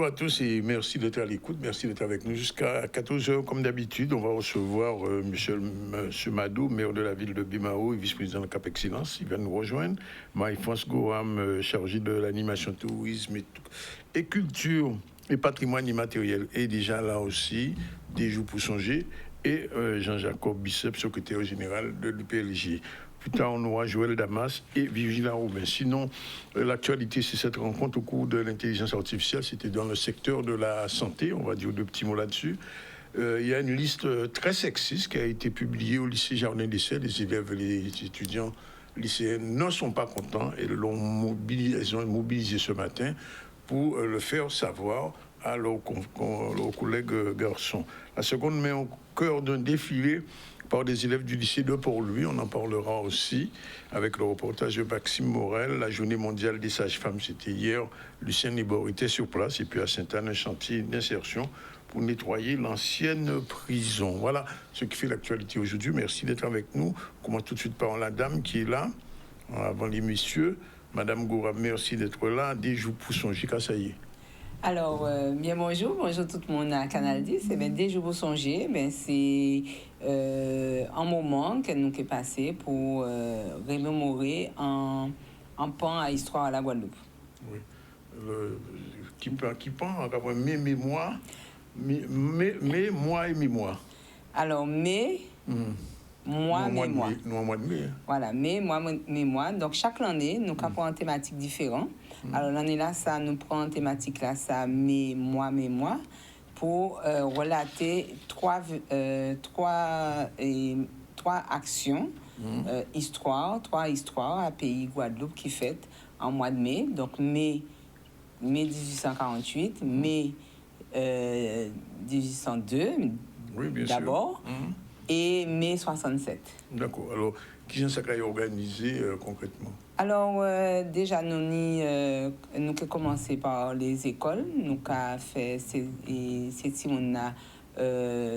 à tous et merci d'être à l'écoute, merci d'être avec nous jusqu'à 14h comme d'habitude. On va recevoir Monsieur Madou, maire de la ville de Bimao et vice-président de Cap Excellence. Il va nous rejoindre. Marie-France Goham, chargée de l'animation tourisme et culture et patrimoine immatériel. Et déjà là aussi, des jours pour songer. Et Jean-Jacob Bissep, secrétaire général de l'UPLJ. Plus tard, on aura Joël Damas et Virginia Robin. Sinon, l'actualité, c'est cette rencontre au cours de l'intelligence artificielle. C'était dans le secteur de la santé. On va dire deux petits mots là-dessus. Il y a une liste très sexiste qui a été publiée au lycée Jardin d'Essai. Les élèves et les étudiants lycéens ne sont pas contents et l'ont mobilisé ce matin pour le faire savoir à leurs collègues garçons. La seconde met au cœur d'un défilé par des élèves du lycée de Port-Louis. On en parlera aussi avec le reportage de Maxime Morel. La journée mondiale des sages-femmes, c'était hier. Lucien Libor était sur place. Et puis à Sainte-Anne, un chantier d'insertion pour nettoyer l'ancienne prison. Voilà ce qui fait l'actualité aujourd'hui. Merci d'être avec nous. On commence tout de suite par la dame qui est là, avant les messieurs. Madame Goura, merci d'être là. Des jours pour songer, ça y est. Alors, bien bonjour tout le monde à Canal 10. Eh bien, des jours pour songer, c'est un moment que nous avons passé pour remémorer un pan à l'histoire à la Guadeloupe. Oui. Qui pan, après mes mémoires, mes mois et mémoires. Alors, mois, mémoire. Nous, en mois de mai. Hein. Voilà, mémoire. Donc, chaque année, nous avons une thématique différente. Alors, l'année là, ça nous prend une thématique là, ça, mémoire, pour relater trois actions, trois histoires à pays Guadeloupe qui fêtent en mois de mai. Donc, mai 1848, mai 1802, oui, bien d'abord. Sûr. Et mai 67. D'accord. Alors, qui est-ce qui a organisé concrètement? Alors, déjà, nous avons commencé par les écoles. Nous avons fait on a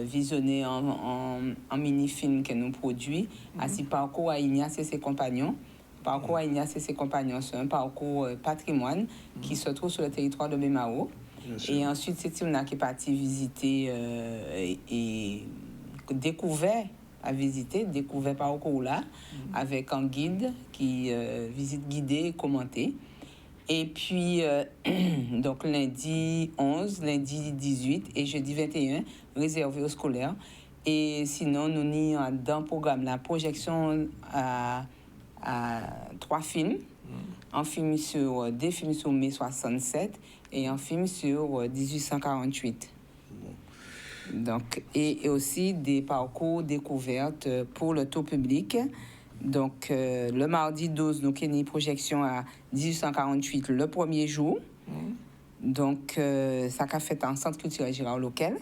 visionné en mini-film que nous produit. Ainsi, parcours à Ignace et ses compagnons. Parcours à Ignace et ses compagnons, c'est un parcours patrimoine qui se trouve sur le territoire de Bimao. Et ensuite, on a qui est parti visiter et découvert parcours là avec un guide qui visite guidée et commentée. Et puis donc lundi 11, lundi 18 et jeudi 21 réservé aux scolaires. Et sinon nous avons dans le programme la projection à 3 films. Des films sur mai 67 et un film sur 1848. Donc, et aussi des parcours découvertes pour le tout public. Donc, le mardi 12, nous avons une projection à 1848, le premier jour. Donc, ça a fait en centre culturel Gérard Loquel.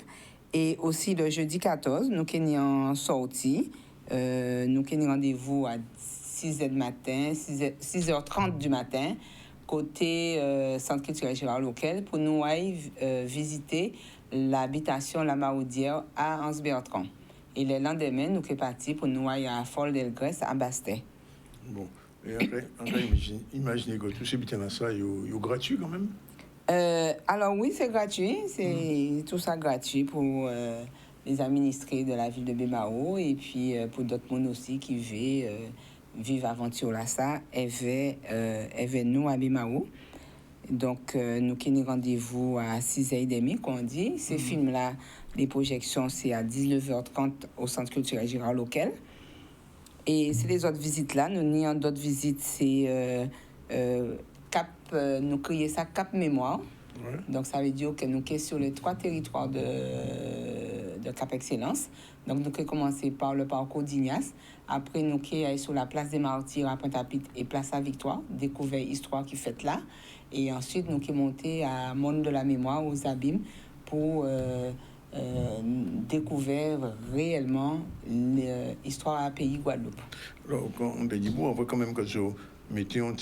Et aussi le jeudi 14, nous avons une sortie. Nous avons rendez-vous à 6h du matin, 6h30 du matin, côté centre culturel Gérard Loquel, pour nous visiter l'habitation La Maoudière à Anse-Bertrand. Et le lendemain, nous sommes partis pour nous aller à Fort-Delgrès à Bastet. Bon, et après imaginez que tout ce qui est ça, il est gratuit quand même? Alors oui, c'est gratuit. C'est tout ça gratuit pour les administrés de la ville de Bimao et puis pour d'autres monde aussi qui vivent aventure là ça, et nous à Bimao. Donc, nous avons rendez-vous à 6h30, qu'on dit. Ces films-là, les projections, c'est à 19h30 au Centre culturel Gérard Loquel. Et c'est les autres visites-là. Nous avons d'autres visites, c'est nous créons ça Cap Mémoire. Ouais. Donc, ça veut dire que nous sommes sur les 3 territoires de Cap Excellence. Donc, nous avons commencé par le parcours d'Ignace. Après, nous sommes sur la place des Martyrs à Pointe-à-Pitre et place à Victoire, découvert l'histoire qui fait là. Et ensuite, nous sommes montés à Monde de la Mémoire, aux Abîmes, pour découvrir réellement l'histoire à pays Guadeloupe. Alors, quand on dit bon, on voit quand même que je mettais on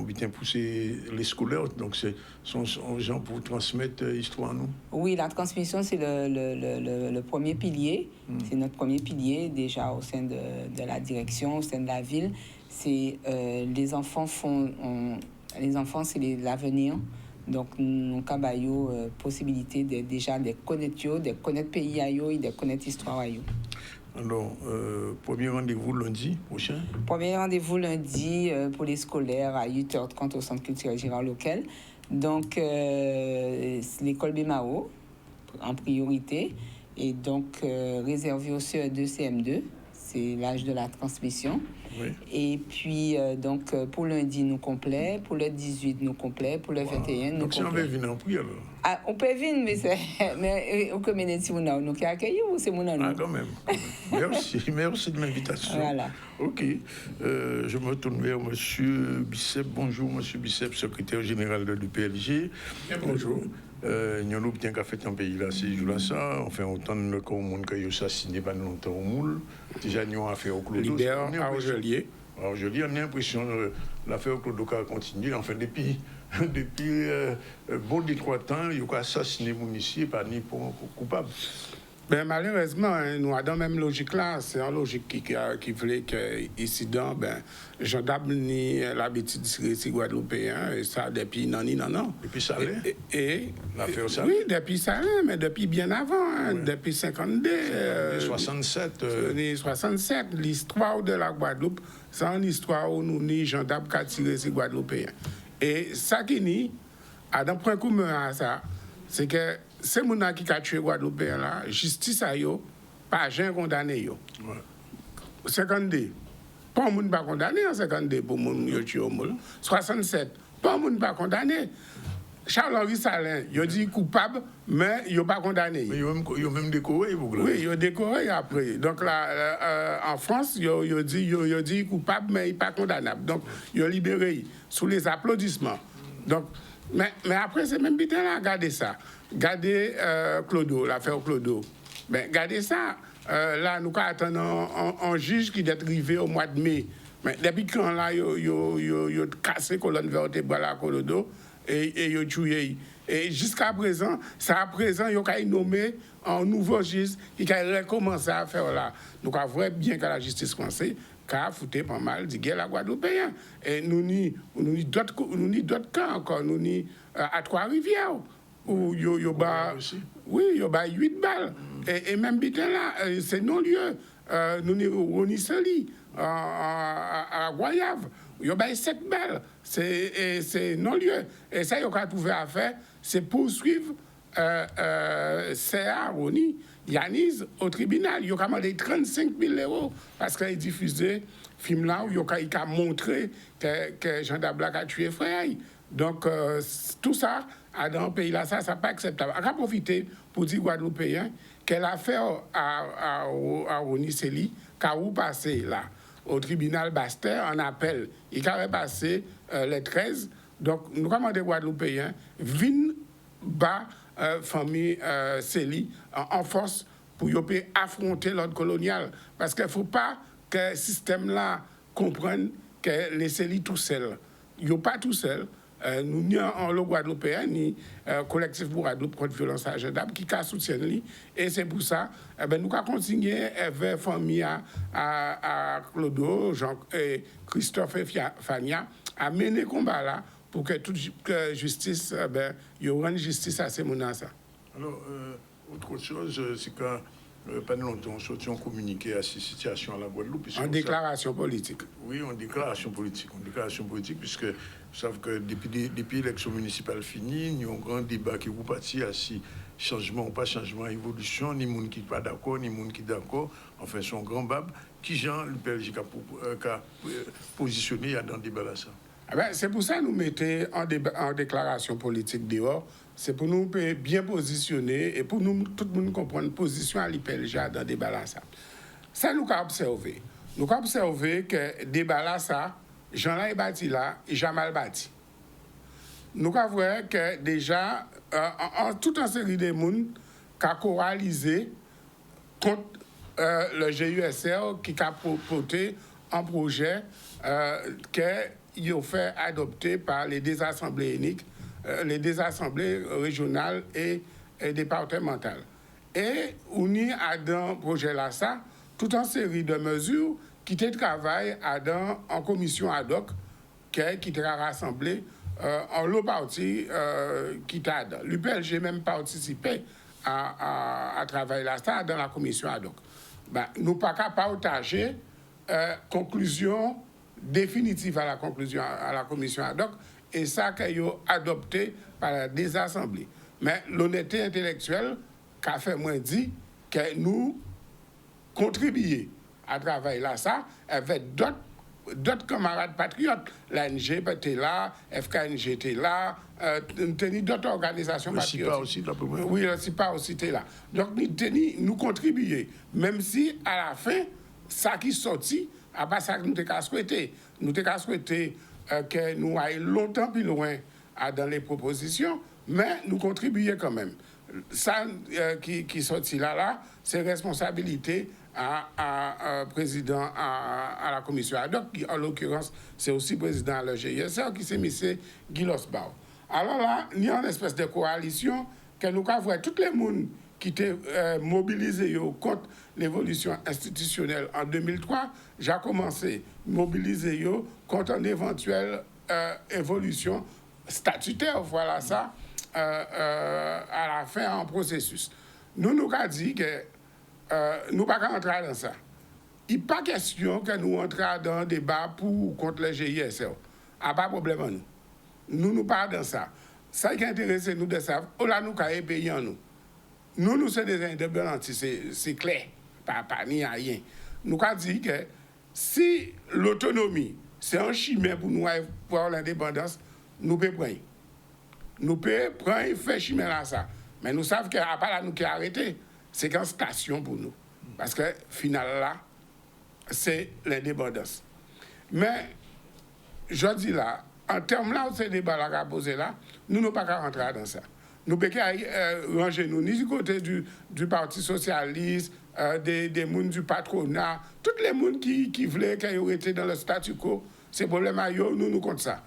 bien pousser les scolaires, donc c'est sont gens pour transmettre l'histoire à nous. Oui, la transmission, c'est le premier pilier. C'est notre premier pilier, déjà au sein de la direction, au sein de la ville. C'est les enfants, c'est l'avenir Donc, nous avons possibilité de déjà de connaître le pays et de connaître l'histoire. Alors, premier rendez-vous lundi prochain. Premier rendez-vous lundi pour les scolaires à 8h30 au Centre culturel Gérard Loquel. Donc, l'école Bimao en priorité. Et donc, réservé au CE2, CM2. C'est l'âge de la transmission. Oui. Et puis, donc, pour lundi, nous complet. Pour le 18, nous complet. Pour le 21, nous complet. Donc, si on veut venir en prix, alors? Ah, on peut venir, mais on peut venir si on a nous qui accueille ou c'est mon nom? Ah, quand même. Merci de l'invitation. Voilà. OK. Je me tourne vers M. Bicep. Bonjour, M. Bicep, secrétaire général de l'UPLG. Bonjour. Nous avons bien qu'à faire un pays là, ces jours-là, ça. Enfin, autant de monde qui a assassiné pas longtemps au moule. Déjà, nous avons fait au Clodo. Libère à Orgelier. Alors, je dis, on a l'impression que l'affaire au Clodo a continué. Enfin, depuis bon 3 temps, il y a assassiné mon ici, pas ni pour coupable. Ben, malheureusement, nous avons même logique là. C'est une logique qui voulait que ici, Jean Dab ni l'habitude de tirer Guadeloupéen, et ça depuis non. Depuis ça, l'affaire ça. Oui, depuis ça, mais depuis bien avant, depuis 52. 67. 67. L'histoire de la Guadeloupe, c'est une histoire où nous ni Jean Dab qui a tiré ces Guadeloupéens. Et ça qui ni, à d'un point commun à ça, c'est que c'est mon qui a tué Guadeloupéen là, justice a yo, pas jamais condamné yo. 52, pas moun pas condamné en 52 pour moun yo tué au moule. 67, pas moun pas condamné. Charles-Henri Salin, il dit coupable, mais il n'a pas condamné. Mais il a même décoré, vous voulez? Oui, il a décoré après. Donc là, en France, il dit coupable, mais il n'est pas condamnable. Donc, il a libéré sous les applaudissements. Donc, mais après, c'est même bien là, regardez ça. Regardez Clodo, l'affaire Clodo. Ben, regardez ça. Là, nous attendons un juge qui est arrivé au mois de mai. Mais depuis quand là, il a cassé la colonne vertébrale à Clodo et il a tué. Et jusqu'à présent, il a nommé un nouveau juge qui a recommencé à faire là. Donc, à vrai bien que la justice française a foutu pas mal de guerre à Guadeloupéen. Et nous ni d'autres cas encore. Nous ni à Trois-Rivières. Où il y a 8 balles. Et même bien là, c'est non-lieu. Nous avons Roni Sali à Guayave. Il y a 7 balles. C'est non-lieu. Et ça, il y a trouvé à faire, c'est poursuivre C.A. Roni Yanis au tribunal. Il y a demandé 35 000 € parce qu'il a diffusé un film là où il a montré que Jean Dablac a tué frère. Donc, tout ça, dans le pays là, ça n'est pas acceptable. On a profité pour dire Guadeloupéen qu'elle a fait à Roni Seli, qu'a passé là, au tribunal Bastère, en appel. Il a passé les 13. Donc, nous commandons Guadeloupéens, viennent bas famille Seli en force pour affronter l'ordre colonial. Parce qu'il ne faut pas que le système là comprenne que les Seli tout seuls. Ils sont pas tout seuls. Nous n'y en le Guadeloupéen, ni collectif pour Guadeloupe contre violence à Gendab qui soutient lui. Et c'est pour ça, nous avons continué avec famille à Clodo, Christophe et Fania à mener le combat là pour que toute justice, il y aura une justice à ces menaces. Alors, autre chose, c'est que pas longtemps, on communiqué à ces situations à la Guadeloupe. En déclaration politique. Oui, en déclaration politique. Puisque vous savez que depuis l'élection municipale finie, il y a un grand débat qui vous partit à si changement ou pas changement, évolution, ni monde qui n'est pas d'accord, ni monde qui est d'accord. Enfin, c'est un grand bab. Qui Jean le PLJ a positionné dans le débat là ça? C'est pour ça que nous mettons en déclaration politique dehors. C'est pour nous bien positionner et pour nous, tout le monde comprendre position à l'IPLJ dans le débat là ça. Ça, nous avons observé. Nous avons observé que le débat là ça, Jean-là est bâti là, il a mal bâti. Nous avons vu que déjà, toute une série de gens qui ont coalisé contre le GUSR qui a proposé un projet qu'il a fait adopter par les deux assemblées uniques, les deux assemblées régionales et départementales. Et on y a dans le projet là ça, toute une série de mesures qui travaillent en commission ad hoc qui a rassemblé en l'autre partie qui t'a l'UPLG même participé à travailler là, ça dans la commission ad hoc. Ben, nous pas qu'à partager conclusion définitive à la conclusion à la commission ad hoc et ça qu'ils ont adopté par des assemblées. Mais l'honnêteté intellectuelle qu'a fait moi dit que nous contribuer à travailler là ça avec d'autres camarades patriotes. L'ANG était là, FKNG était là, d'autres organisations patriotiques. Le CIPA aussi, là, pour moi. Oui, le CIPA aussi était là. Donc, nous contribuer, même si à la fin, ça qui sortit, à part ça que nous avons souhaité. Nous avons souhaité que nous allions longtemps plus loin dans les propositions, mais nous contribuer quand même. Ça qui sortit là, c'est responsabilité à président à la commission ad hoc, qui en l'occurrence, c'est aussi président de la GISR, qui s'est mis Guy Losbach. Alors là, il y a une espèce de coalition que nous avons tous les gens qui étaient mobilisés contre l'évolution institutionnelle en 2003, j'ai commencé à mobiliser contre une éventuelle évolution statutaire, voilà ça, à la fin en processus. Nous avons dit que nous ne pouvons pas entrer dans ça. Il n'est pas question que nous entrions dans un débat pour ou contre le GISR. Pas de problème à nous. Nous ne pas dans ça. Ça qui intéresse nous de ça, là nous avons payé en nous. Nous sommes des indépendantistes, c'est clair, pas ni rien. Nous avons dit que si l'autonomie, c'est un chimère pour nous pour l'indépendance, nous pouvons prendre. Nous pouvons prendre et faire chimère à ça. Mais nous savons qu'à part là, nous qui arrêté, c'est qu'une station pour nous. Parce que, final là, c'est l'indépendance. Mais, je dis là, en termes là, de ces débats-là qu'a posé là, nous n'avons pas qu'à rentrer dans ça. Nous ne pouvons pas ranger nous, ni du côté du Parti socialiste, des gens du patronat, tous les gens qui voulaient qu'ils aient été dans le statu quo, ces problèmes-là, nous contre ça.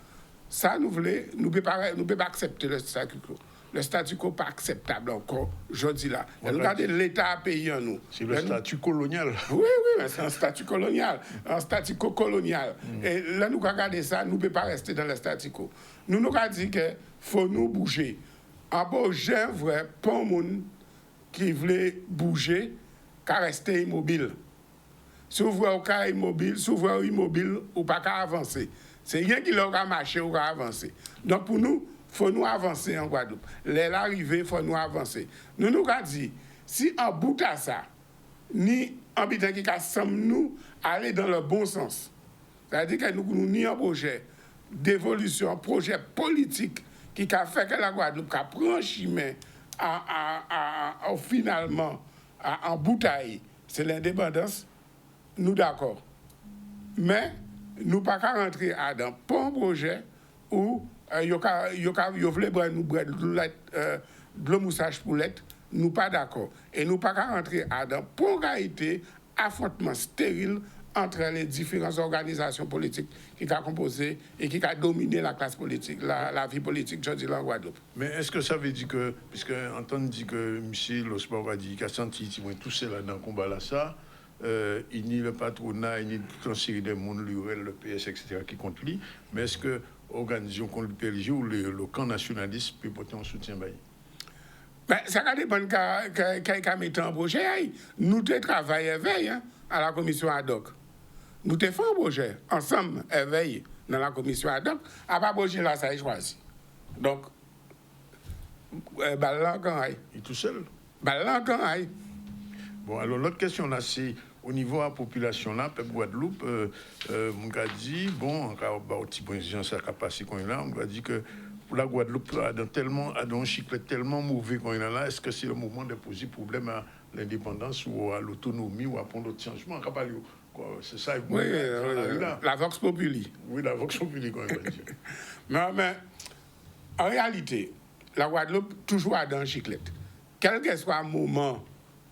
Ça, nous ne pouvons pas accepter le statu quo. Le statu quo n'est pas acceptable encore, je dis là. Regardez l'État payé en nous. C'est le statut colonial. Oui, c'est un statut colonial, un statu quo colonial. Et là, nous regardons ça, nous ne pouvons pas rester dans le statu quo. Nous avons dit qu'il faut nous bouger. En beau, j'ai vrai, pas un monde qui voulait bouger, qu'à rester immobile. Si vous voyez cas immobile, si vous voyez immobile, ou pas qu'à avancer. C'est rien qui leur a marché ou qu'à avancer. Donc pour nous, il faut nous avancer en Guadeloupe. L'arrivée, il faut nous avancer. Nous avons dit, si en bout à ça, ni en bitan qui semble nous aller dans le bon sens, c'est-à-dire que nous ni un projet d'évolution, un projet politique qui a fait que la Guadeloupe a pris un chemin finalement en bouteille, c'est l'indépendance, nous d'accord. Mais nous pas qu'à rentrer dans un projet où yo voulait nous de moussage pour l'être, nous pas d'accord. Et nous pas qu'à rentrer dans pour réalité affrontement stérile entre les différentes organisations politiques qui ont composé et qui ont dominé la classe politique, la vie politique, je dis en Guadeloupe. Mais est-ce que ça veut dire que, puisque Antoine dit que M. Losbach a dit qu'il a senti tout cela dans le combat là, ça, il n'y a le patronat, il n'y a toute une série de monde, l'URL, le PS, etc., qui compte lui, mais est-ce que l'organisation contre le PLG ou le camp nationaliste peut porter un soutien? Ben, ça dépend de mettre en projet. Nous travaillons éveil à la commission ad hoc. Nous avons fait un projet ensemble, éveil, dans la commission ad hoc. À part projet là, ça a choisi. Donc, là, quand il est tout seul? Là, quand il. Bon, alors l'autre question là, c'est au niveau de la population là, peuple Guadeloupe, on a dit, bon, en cas de président, ça a passé quand il là, on a dit que pour la Guadeloupe, a un cycle tellement mauvais quand il est là, est-ce que c'est le moment de poser problème à l'indépendance ou à l'autonomie ou à prendre d'autres changements? C'est ça, oui, la Vox Populi. Oui, la Vox Populi, quand même. mais en réalité, la Guadeloupe toujours a dans un chiclette. Quel que soit le moment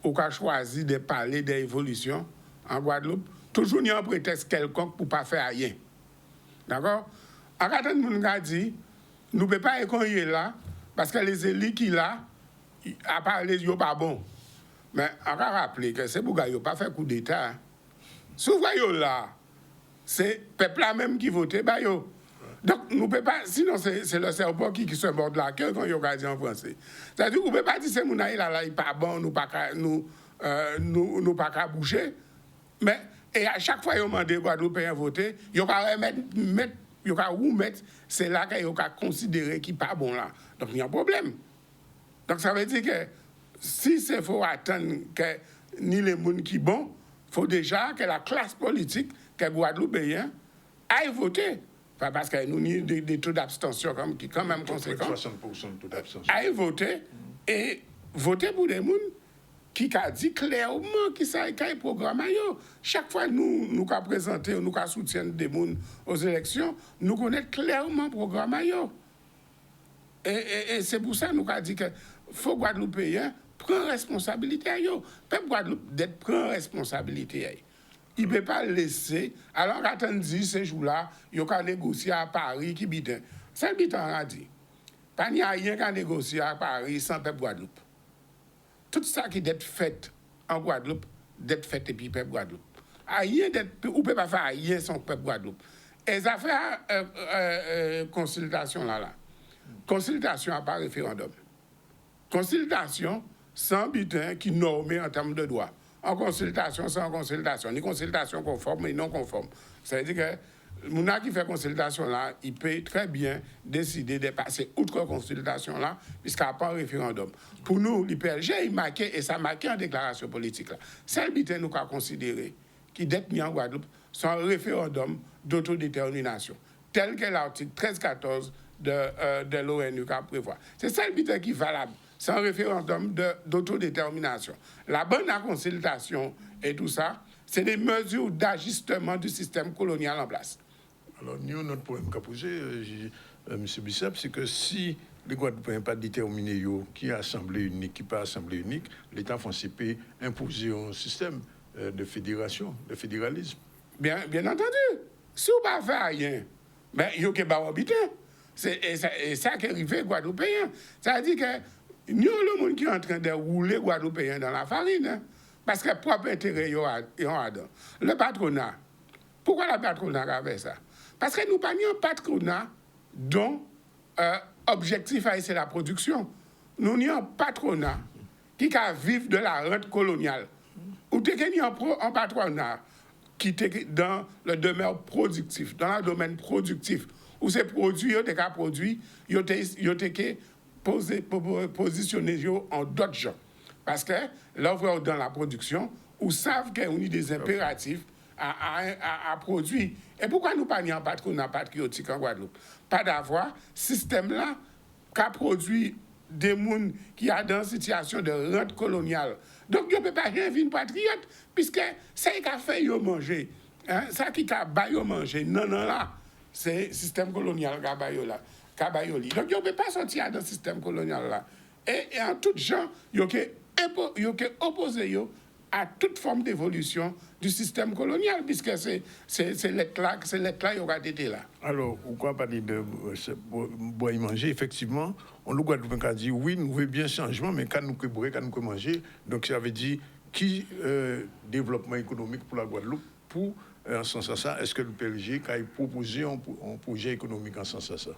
où on a choisi de parler d'évolution en Guadeloupe, toujours il y a un prétexte quelconque pour ne pas faire rien. D'accord? En cas de nous a dit, nous ne pouvons pas éconner là, parce que les élites qui là, à part les yeux pas bon. Mais on va rappeler que c'est pour que pas fait coup d'État. Souvent là, c'est le peuple là même qui vote. Donc, nous ne pouvons pas, sinon c'est le cerveau qui se mord la queue quand il y a dit en français. C'est-à-dire qu'on ne peut pas dire que c'est mon là, il n'est pas bon, nous ne pas qu'à bouger. Mais, et à chaque fois, ils ont demandé Guadeloupéens voter, ils ont mettre, c'est là qu'ils ont considéré qu'il n'est pas bon là. Donc, il y a un problème. Donc, ça veut dire que si c'est faut attendre que ni les gens qui sont bons, il faut déjà que la classe politique, que les Guadeloupéens, aillent voter. Enfin, parce que nous avons des taux d'abstention qui sont quand même conséquents. 60% de taux d'abstention. Aillent voter et voter pour des gens qui ont dit clairement qui sont les programmes. Chaque fois que nous avons présenté, nous avons soutenu des gens aux élections, nous connaissons clairement le programme. Et c'est pour ça que nous avons dit que faut Guadeloupéens prendre responsabilité. Le peuple Guadeloupe prend responsabilité. Il ne peut pas laisser, alors qu'attendre ces jours-là, il y a négocier à Paris qui bident. C'est le bitan a dit. Il n'y a rien qu'à négocier à Paris sans peuple Guadeloupe. Tout ça qui est fait en Guadeloupe, d'être fait et puis peuple Guadeloupe. Ou ne peut pas faire rien sans peuple Guadeloupe. Et ça fait consultation là. Consultation à pas référendum. Consultation sans bitin qui normé en termes de droit. En consultation, sans consultation. Ni consultation conforme ni non conforme. Ça veut dire que le monde qui fait consultation là, il peut très bien décider de passer outre consultation là, puisqu'il n'y a pas un référendum. Pour nous, l'IPLG, il marqué, et ça marqué en déclaration politique là. C'est le bitin nous avons considéré qui détient en Guadeloupe son référendum d'autodétermination, tel que l'article 13-14 de l'ONU qui prévoit. C'est ça le bitin qui est valable. C'est un référendum d'autodétermination. La bonne consultation et tout ça, c'est des mesures d'ajustement du système colonial en place. Alors, nous, notre problème qu'a posé, M. Bissep, c'est que si les Guadeloupéens n'ont pas déterminé qui est assemblée unique, qui n'est pas assemblée unique, l'État français peut imposer un système de fédération, de fédéralisme. Bien entendu. Si on ne fait rien, il y a que habiter. C'est ça qui est arrivé Guadeloupéens. Ça veut dire que nous, le monde qui est en train de rouler Guadeloupéens dans la farine, hein, parce que propre intérêt, ils ont dedans. Le patronat. Pourquoi le patronat a fait ça? Parce que nous n'avons pas un patronat dont objectif c'est la production. Nous avons un patronat qui vit de la rente coloniale. Ou un patronat qui est dans le domaine productif, où ces produits, ils ont été positionner en d'autres gens. Parce que l'offre dans la production, ils savent qu'on a des impératifs à produire. Et pourquoi nous pas un patronat patriotique en Guadeloupe? Pas d'avoir système là qui a produit des gens qui sont dans une situation de rente coloniale. Donc, ils ne peut pas rien vivre patriote, puisque c'est ce qui a fait manger. Hein? Ça qui a fait manger. Non, là, c'est le système colonial qui a fait là. Donc, ils ne peuvent pas sortir de ce système colonial-là. Et en tout genre, ils ont opposé à toute forme d'évolution du système colonial, puisque c'est l'être-là qui aura été là. Alors, pourquoi parler de boire et manger? Effectivement, on nous a dit oui, nous voulons bien changement, mais quand nous boire, quand nous manger, donc ça veut dire qui développement économique pour la Guadeloupe, pour en sens à ça, est-ce que le PLG a proposé un projet économique en sens à ça?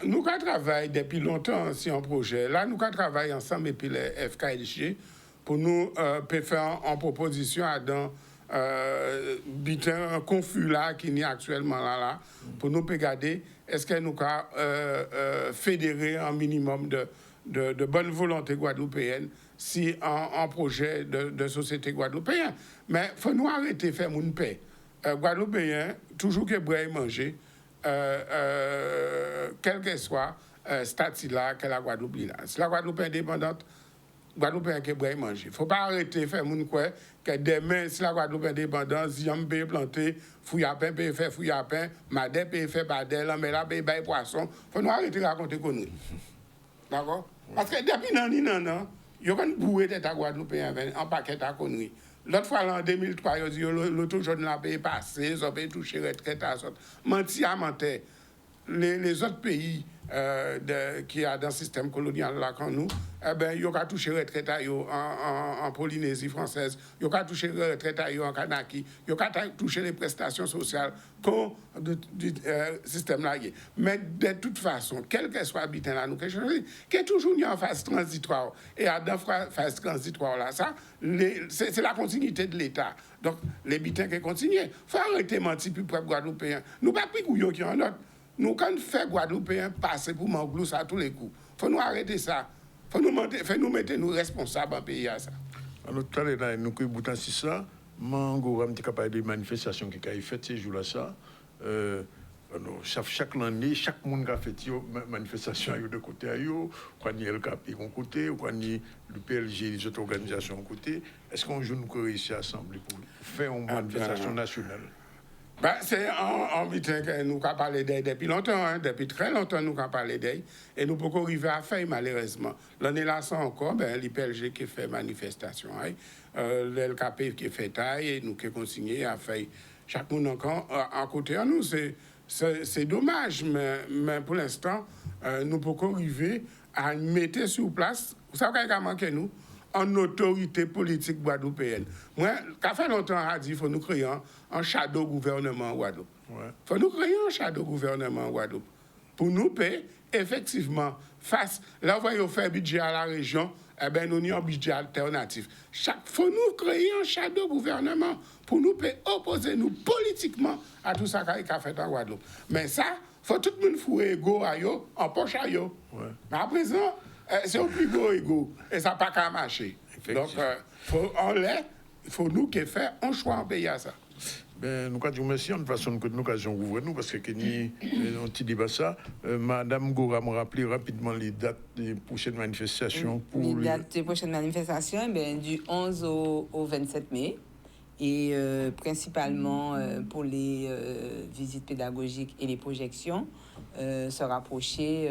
Nous travaillons depuis longtemps sur un projet. Là, nous travaillons ensemble avec les FKLG pour nous faire une proposition dans un conflit là qui est actuellement là, pour nous regarder est-ce que nous avons fédérer un minimum de bonne volonté guadeloupéenne si un projet de société guadeloupéenne. Mais il faut nous arrêter de faire une paix. Guadeloupéens, toujours que boire et manger, quel que soit statut là que la Guadeloupe là. Si la Guadeloupe est indépendante, Guadeloupéen qui boire et manger. Il ne faut pas arrêter de faire mon quoi que demain, si la Guadeloupe est indépendante, Ziam peut planter, Fouillapin peut faire Fouillapin, Madé peut faire Madé, Lamela peut faire poisson. Il faut nous arrêter de raconter conneries. D'accord? Parce que depuis non, il y a une bouée de ta Guadeloupéen en paquet de conneries. L'autre fois, en 2003, ils ont dit l'auto jaune là peut passer, ils ont touché retraite à sorte. Menti à mentir. les autres pays qui a dans le système colonial là comme nous, eh ben, ils ont touché retraite en Polynésie française, ils ont touché retraite en Kanaki, ils ont touché les prestations sociales du système là. Mais de toute façon, quel que soit l'habitant là, nous quelque chose qui est toujours en phase transitoire. Et à dans phase transitoire là, ça, c'est la continuité de l'État. Donc, les habitants qui continuent, il faut arrêter de mentir plus près de Guadeloupéens. Nous ne pas plus couillons qui en autre. Nous, quand nous faisons Guadeloupéens passer pour Manglous à tous les coups, il faut nous arrêter ça. Il faut nous mettre nous responsables en pays à ça. Alors, tout à l'heure, nous avons dit ça. Mango, on est capable de manifestations qui ont fait ces jours-là. Ça. Chaque année, chaque monde qui a fait une manifestation de côté, quand il y a le CAP de côté, quand il y a le PLG, les autres organisations de côté, est-ce qu'on joue nous réussi à assembler pour faire une manifestation nationale? C'est un butin que nous avons parlé d'elle depuis longtemps, hein, depuis très longtemps nous avons parlé d'elle, et nous ne pouvons pas arriver à faire malheureusement. L'année là, ça encore, l'IPLG qui fait manifestation, hein, l'LKP qui fait taille, et nous qui consigné à faire chaque monde encore à côté de nous. C'est dommage, mais pour l'instant, nous ne pouvons pas arriver à mettre sur place, vous savez qu'il y a manqué nous, en autorité politique guadeloupéenne. Moi, ça fait longtemps, on a dit qu'il faut nous créer un shadow gouvernement en Guadeloupe. Il faut nous créer un shadow gouvernement en Guadeloupe. Pour nous payer, effectivement, face, là, où on fait budget à la région, eh bien, nous avons un budget alternatif. Il faut nous créer un shadow gouvernement pour nous payer, opposer nous politiquement à tout ça qui a fait en Guadeloupe. Mais ça, il faut tout le monde fouer ego à yo, en poche à yo. Mais à présent, c'est un plus gros ego et ça n'a pas qu'à marcher. Donc, il faut nous qui faisons un choix en pays à ça. Ben, nous avons merci en façon que nous avons ouvert nous parce que nous avons petit débat ça. Madame Gora m'a rappelé rapidement les dates des prochaines manifestations. Les dates des prochaines manifestations, du 11 au 27 mai. Et principalement pour les visites pédagogiques et les projections, se rapprocher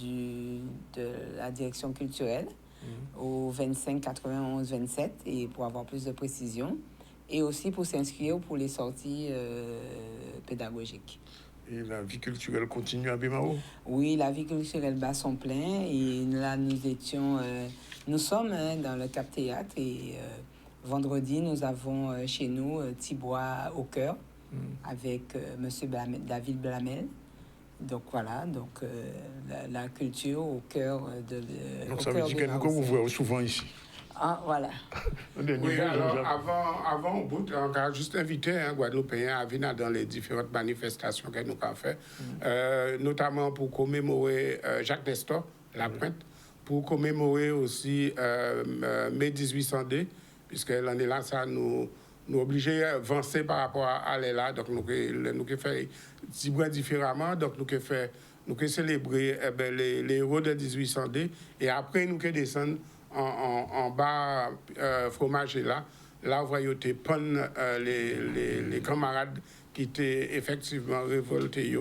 de la direction culturelle au 25 91 27 et pour avoir plus de précision et aussi pour s'inscrire pour les sorties pédagogiques. Et la vie culturelle continue à Bimao? Oui, la vie culturelle bat son plein et là nous sommes dans le Cap Théâtre et vendredi nous avons chez nous Thibois au cœur avec Monsieur David Blamel. Donc voilà, la culture au cœur de. Donc ça veut dire que nous vous voyez souvent ici. Ah, voilà. Oui, alors avant, on a juste invité un Guadeloupéen à venir dans les différentes manifestations que nous avons fait, notamment pour commémorer Jacques Destor, la pointe, pour commémorer aussi mai 1802, puisque l'année là, ça nous obligés d'avancer par rapport à là, donc nous avons fait différemment, donc nous avons célébré les héros de 1802, et après nous avons descendu en bas fromage là vous voyez les camarades qui étaient effectivement révoltés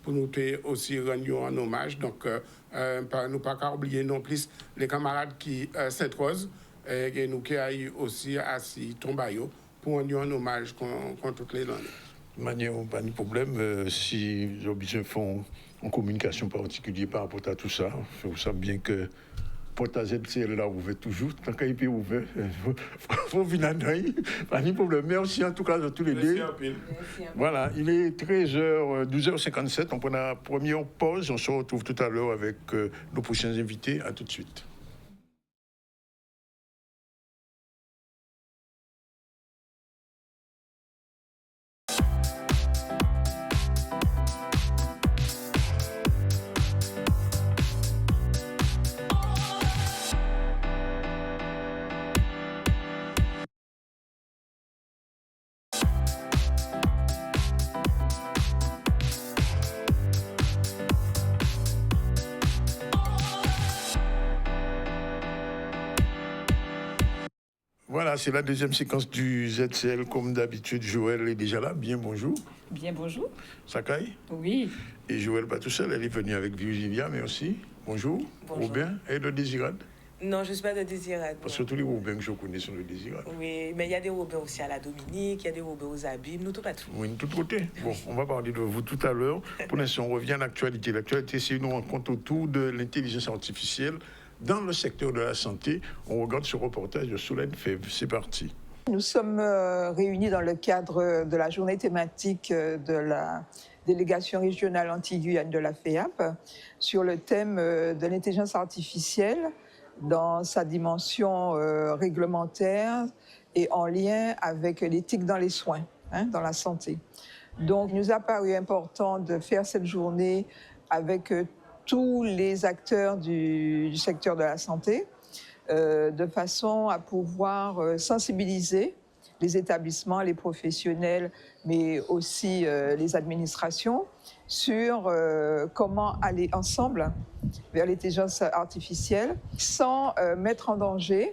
pour nous aussi rendre en hommage. Donc nous pas oublier non plus les camarades qui Sainte-Rose et nous qui aillent aussi assis Tombayo pour rendre un hommage contre toutes les langues. De manière, pas de problème. Si les besoin font en communication particulière par rapport à tout ça, vous savez bien que porte à ZCL là ouvert toujours, tant qu'il est ouvert, faut venir dedans, pas de problème. Merci en tout cas de tous les deux. Voilà, il est 12h57, on prend la première pause, on se retrouve tout à l'heure avec nos prochains invités, à tout de suite. Voilà, c'est la deuxième séquence du ZCL. Comme d'habitude, Joël est déjà là. Bien, bonjour. Bien, bonjour. Sakai? Oui. Et Joël, pas tout seul, elle est venue avec Virginia, mais aussi. Bonjour. Bonjour. Robin et le Désirade. Non, je ne suis pas de Désirade. Parce que tous les Roubains que je connais sont de Désirade. Oui, mais il y a des Roubains aussi à la Dominique, il y a des Roubains aux Abîmes, nous tout partout. Oui, de tous côtés. Bon, on va parler de vous tout à l'heure. Pour l'instant, on revient à l'actualité. L'actualité, c'est une rencontre autour de l'intelligence artificielle dans le secteur de la santé. On regarde ce reportage de Solène Fèvre. C'est parti. Nous sommes réunis dans le cadre de la journée thématique de la délégation régionale Antilles-Guyane de la FEAP sur le thème de l'intelligence artificielle dans sa dimension réglementaire et en lien avec l'éthique dans les soins, dans la santé. Donc, il nous a paru important de faire cette journée avec tous les acteurs du secteur de la santé, de façon à pouvoir sensibiliser les établissements, les professionnels, mais aussi les administrations, sur comment aller ensemble vers l'intelligence artificielle sans mettre en danger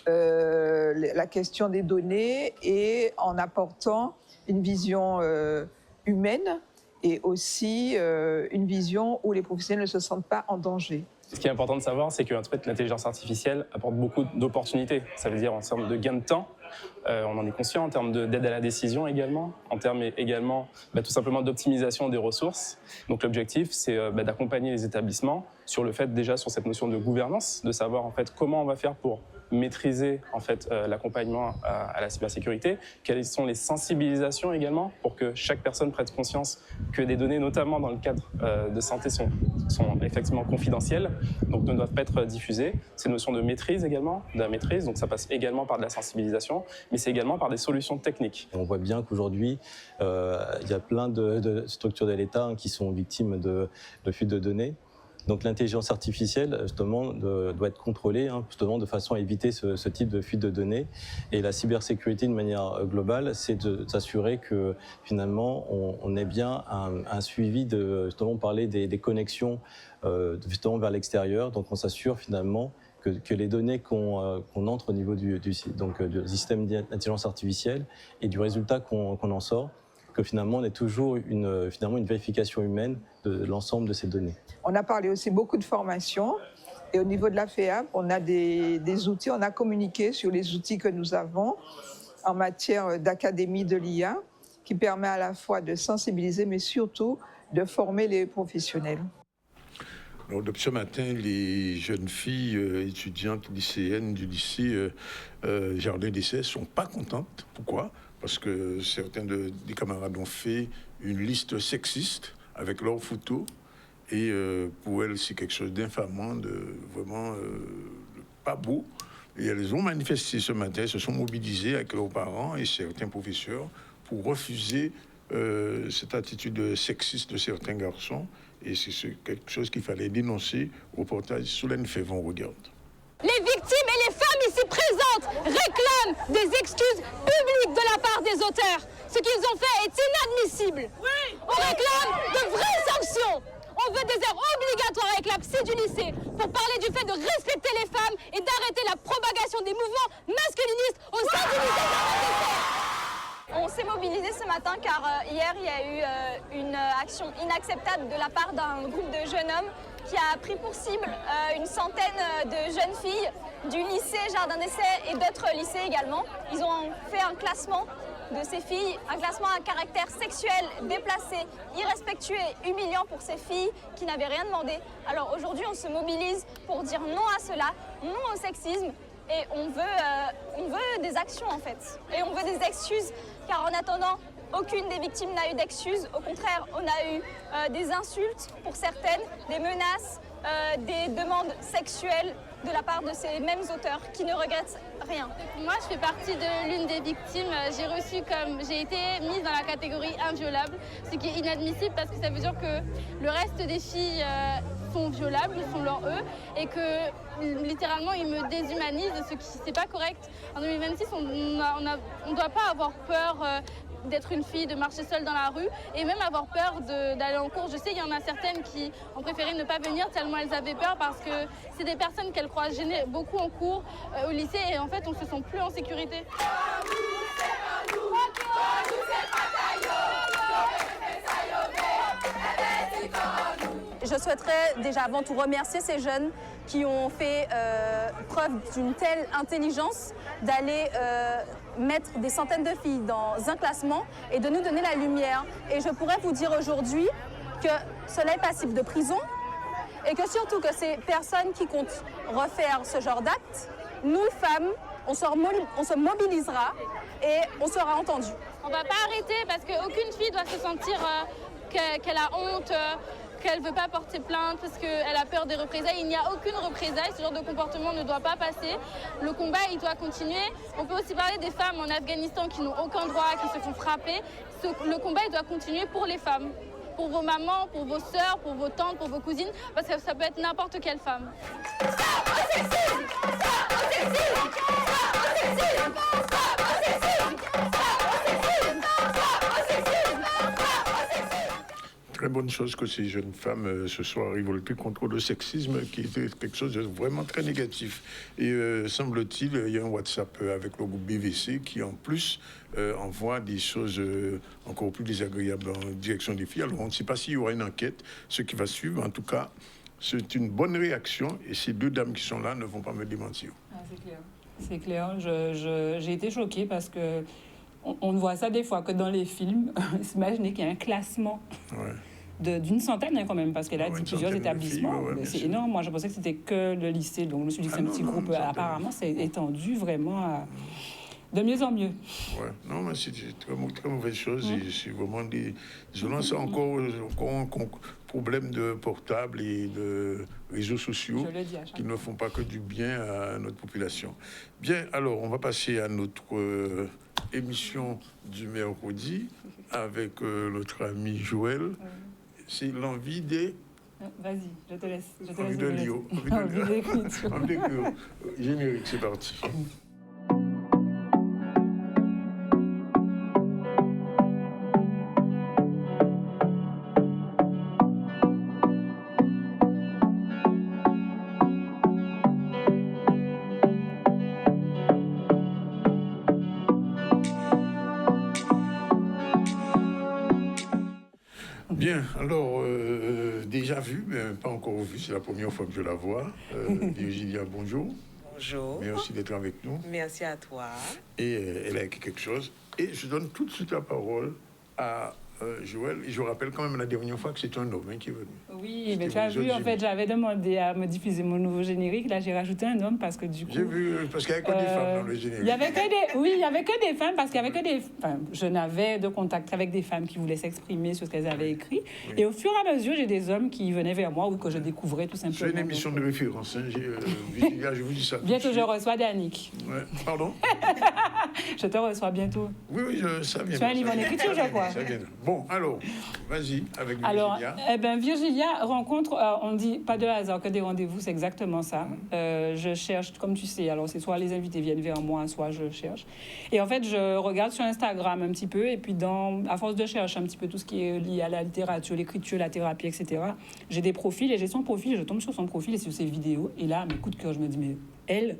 la question des données et en apportant une vision humaine et aussi une vision où les professionnels ne se sentent pas en danger. Ce qui est important de savoir, c'est que en fait, l'intelligence artificielle apporte beaucoup d'opportunités. Ça veut dire en termes de gain de temps, on en est conscient, en termes d'aide à la décision également, en termes également tout simplement d'optimisation des ressources. Donc l'objectif, c'est d'accompagner les établissements sur le fait déjà sur cette notion de gouvernance, de savoir en fait comment on va faire pour maîtriser en fait l'accompagnement à la cybersécurité, quelles sont les sensibilisations également pour que chaque personne prenne conscience que des données, notamment dans le cadre de santé, sont effectivement confidentielles, donc ne doivent pas être diffusées. C'est une notion de maîtrise également, de la maîtrise, donc ça passe également par de la sensibilisation, mais c'est également par des solutions techniques. On voit bien qu'aujourd'hui, il y a plein de structures de l'État qui sont victimes de fuite de données. Donc l'intelligence artificielle, justement, doit être contrôlée, justement, de façon à éviter ce type de fuite de données. Et la cybersécurité, de manière globale, c'est de s'assurer que, finalement, on ait bien un suivi de, justement, parler des connexions, justement, vers l'extérieur. Donc on s'assure, finalement, que les données qu'on entre au niveau du système d'intelligence artificielle et du résultat qu'on en sort, que finalement on ait toujours une vérification humaine de l'ensemble de ces données. On a parlé aussi beaucoup de formation et au niveau de la FEAP, on a des outils, on a communiqué sur les outils que nous avons en matière d'académie de l'IA qui permet à la fois de sensibiliser mais surtout de former les professionnels. Alors, depuis ce matin, les jeunes filles étudiantes lycéennes du lycée Jardin d'Essai ne sont pas contentes. Pourquoi ? Parce que certains des camarades ont fait une liste sexiste avec leurs photos. Et pour elles, c'est quelque chose d'infamant, vraiment pas beau. Et elles ont manifesté ce matin, se sont mobilisées avec leurs parents et certains professeurs pour refuser cette attitude sexiste de certains garçons. Et c'est quelque chose qu'il fallait dénoncer. Reportage Solène Fèvre, on regarde. Les victimes et les femmes ici présentes réclament des excuses publiques de la part des auteurs. Ce qu'ils ont fait est inadmissible. Oui. On réclame de vraies sanctions. On veut des heures obligatoires avec la psy du lycée pour parler du fait de respecter les femmes et d'arrêter la propagation des mouvements masculinistes au sein du lycée. On s'est mobilisé ce matin car hier il y a eu une action inacceptable de la part d'un groupe de jeunes hommes qui a pris pour cible une centaine de jeunes filles du lycée Jardin d'Essai et d'autres lycées également. Ils ont fait un classement de ces filles, un classement à caractère sexuel, déplacé, irrespectueux et humiliant pour ces filles qui n'avaient rien demandé. Alors aujourd'hui on se mobilise pour dire non à cela, non au sexisme. Et on veut des actions en fait. Et on veut des excuses, car en attendant, aucune des victimes n'a eu d'excuses. Au contraire, on a eu des insultes pour certaines, des menaces, des demandes sexuelles de la part de ces mêmes auteurs qui ne regrettent rien. Moi, je fais partie de l'une des victimes. J'ai été mise dans la catégorie inviolable, ce qui est inadmissible parce que ça veut dire que le reste des filles sont violables, sont leur eux, et que littéralement ils me déshumanisent, ce qui c'est pas correct. En 2026, on ne doit pas avoir peur d'être une fille, de marcher seule dans la rue et même avoir peur d'aller en cours. Je sais qu'il y en a certaines qui ont préféré ne pas venir tellement elles avaient peur parce que c'est des personnes qu'elles croient gêner beaucoup en cours au lycée et en fait on se sent plus en sécurité. je souhaiterais déjà avant tout remercier ces jeunes qui ont fait preuve d'une telle intelligence d'aller mettre des centaines de filles dans un classement et de nous donner la lumière. Et je pourrais vous dire aujourd'hui que cela est passible de prison et que surtout que ces personnes qui comptent refaire ce genre d'actes, nous, femmes, on se mobilisera et on sera entendues. On ne va pas arrêter parce qu'aucune fille doit se sentir qu'elle a honte, qu'elle ne veut pas porter plainte parce qu'elle a peur des représailles. Il n'y a aucune représaille, ce genre de comportement ne doit pas passer. Le combat, il doit continuer. On peut aussi parler des femmes en Afghanistan qui n'ont aucun droit, qui se font frapper. Le combat, il doit continuer pour les femmes. Pour vos mamans, pour vos sœurs, pour vos tantes, pour vos cousines, parce que ça peut être n'importe quelle femme. Très bonne chose que ces jeunes femmes se soient révoltées contre le sexisme, qui était quelque chose de vraiment très négatif. Et semble-t-il, il y a un WhatsApp avec le groupe BVC qui, en plus, envoie des choses encore plus désagréables en direction des filles. Alors, on ne sait pas s'il y aura une enquête, ce qui va suivre. En tout cas, c'est une bonne réaction et ces deux dames qui sont là ne vont pas me démentir. Ah, c'est clair. C'est clair. J'ai été choquée parce que on ne voit ça des fois que dans les films. Imaginez qu'il y a un classement. Ouais. D'une centaine quand même, parce qu'elle a dit plusieurs établissements. Filles, c'est énorme. Moi, je pensais que c'était que le lycée. Donc, je me suis dit que c'est un petit groupe. Apparemment, c'est étendu vraiment de mieux en mieux. Ouais. Non, mais c'est très mauvaise chose. Et c'est vraiment des violences. C'est encore un problème de portable et de réseaux sociaux qui ne font pas que du bien à notre population. Bien, alors, on va passer à notre émission du mercredi avec notre ami Joël. C'est l'envie des... Vas-y, je te laisse. Envie de lire. Envie d'écriture. Générique, c'est parti. Bien, alors, déjà vu, mais pas encore vu, c'est la première fois que je la vois. Virginia, bonjour. Bonjour. Merci d'être avec nous. Merci à toi. Et elle a écrit quelque chose. Et je donne tout de suite la parole à Joël. Et je rappelle quand même la dernière fois que c'est un homme qui est venu. Oui, mais tu as vu, en fait, j'avais demandé à me diffuser mon nouveau générique. Là, j'ai rajouté un homme parce que du coup... J'ai vu, parce qu'il n'y avait que des femmes dans le générique. Il y avait que des... Oui, il n'y avait que des femmes parce qu'il n'y avait que des... Enfin, je n'avais de contact avec des femmes qui voulaient s'exprimer sur ce qu'elles avaient écrit. Oui. Et au fur et à mesure, j'ai des hommes qui venaient vers moi ou que je découvrais tout simplement. C'est une émission de référence. Hein. Je vous dis ça. Bientôt, je reçois Danick. Ouais. Pardon? Je te reçois bientôt. Oui, ça vient. Tu as un livre en écriture, je crois. Ça vient. Bon, alors, vas-y, avec Virginia. Alors, Virginia rencontre, on dit pas de hasard que des rendez-vous, c'est exactement ça. Je cherche, comme tu sais, alors c'est soit les invités viennent vers moi, soit je cherche. Et en fait, je regarde sur Instagram un petit peu, et puis à force de chercher un petit peu tout ce qui est lié à la littérature, l'écriture, la thérapie, etc., j'ai des profils, et j'ai son profil, je tombe sur son profil et sur ses vidéos, et là, mes coups de cœur, je me dis, mais elle,